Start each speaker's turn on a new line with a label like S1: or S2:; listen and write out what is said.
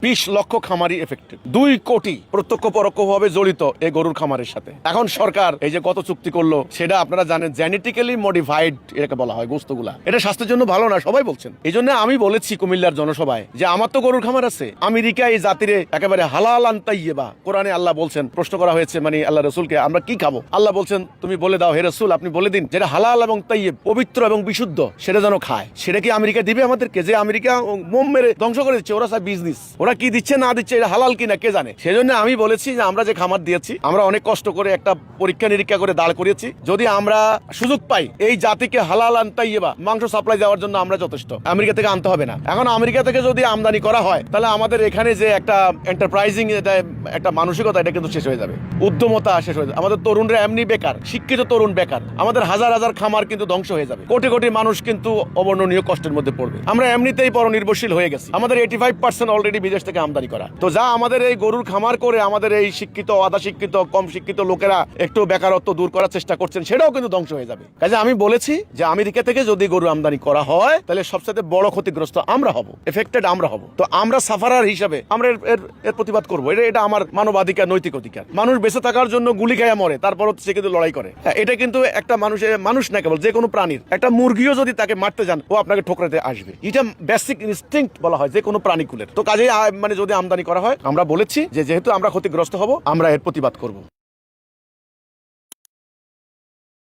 S1: 20 লক্ষ খামারি এফেক্টেড, 2 কোটি প্রত্যক্ষ পরোক্ষভাবে জড়িত এই গরুর খামারের সাথে। এখন সরকার এই যে কত চুক্তি করলো সেটা আপনারা জানেন, জেনেটিক্যালি মডিফাইড এটাকে বলা হয় গোস্তগুলা। এটা স্বাস্থ্যের জন্য ভালো না, সবাই বলছেন। এই জন্য আমি বলেছি কুমিল্লার জনসভায় যে আমার তো গরুর খামার আছে, আমেরিকা এই জাতিরে একেবারে হালাল আনতাইয়েবা। কোরআনে আল্লাহ বলছেন, প্রশ্ন করা হয়েছে মানে আল্লাহ রসুলকে, আমরা কি খাবো? আল্লাহ বলছেন তুমি বলে দাও হে রসুল, আপনি বলে দিন যেটা হালাল এবং তাইয়েব, পবিত্র এবং বিশুদ্ধ, সেটা যেন খায়। সেটা কি আমেরিকা দিবে আমাদেরকে? যে আমেরিকা মোম মেরে ধ্বংস করে দিচ্ছে, ওরা সব বিজনেস, ওরা কি দিচ্ছে না দিচ্ছে এটা হালাল কিনা কে জানে। সেজন্য আমি বলেছি যে আমরা যে খামার দিয়েছি, আমরা অনেক কষ্ট করে একটা পরীক্ষা নিরীক্ষা করে দাঁড় করিয়েছি। যদি আমরা সুযোগ পাই এই জাতিকে হালাল আনতাইয়েবা মাংস সাপ্লাই দেওয়ার জন্য, আমরা যথেষ্ট। আমেরিকা থেকে আনতে হবে না। এখন আমেরিকা থেকে যদি আমদানি করা হয় তাহলে আমাদের এখানে যে একটা এন্টারপ্রাইজিং একটা মানসিকতা, এটা কিন্তু শেষ হয়ে যাবে, উদ্যমতা শেষ হয়ে যাবে। আমাদের তরুণরা এমনি বেকার, শিক্ষিত তরুণ বেকার, আমাদের হাজার হাজার খামার কিন্তু ধ্বংস হয়ে যাবে, কোটি কোটি মানুষ কিন্তু অবর্ণনীয় কষ্টের মধ্যে পড়বে। আমরা এমনিতেই পরনির্ভরশীল হয়ে গেছি, আমাদের 85% অলরেডি বিদেশ থেকে আমদানি করা। তো যা আমাদের এই গরুর খামার করে আমাদের এই শিক্ষিত, আধা শিক্ষিত, কম শিক্ষিত লোকেরা একটু বেকারত্ব দূর করার চেষ্টা করছেন, সেটাও কিন্তু ধ্বংস হয়ে যাবে। কাজে আমি বলেছি যে আমেরিকা থেকে যদি গরু আমদানি করা হয় তাহলে সবচেয়ে বড় ক্ষতিগ্রস্ত আমরা হব, এফেক্টেড আমরা হব। তো আমরা সাফারার হিসাবে আমরা এর প্রতিবাদ করবো। এটা আমার মানবাধিকার, নৈতিক অধিকার। মানুষ বেঁচে থাকার জন্য গুলি খাইয়া মরে, তারপরও সে কিন্তু লড়াই করে। এটা কিন্তু একটা মানুষ না, কেবল যে কোনো প্রাণীর, একটা মুরগিও যদি তাকে মারতে যান ও আপনাকে ঠোকরাতে আসবে। এটা বেসিক ইনস্টিংক্ট বলা হয় যে কোনো প্রাণীকুলের। তো কাজে মানে যদি আমদানি করা হয়, আমরা বলেছি যে যেহেতু আমরা ক্ষতিগ্রস্ত হব, আমরা এর প্রতিবাদ করব।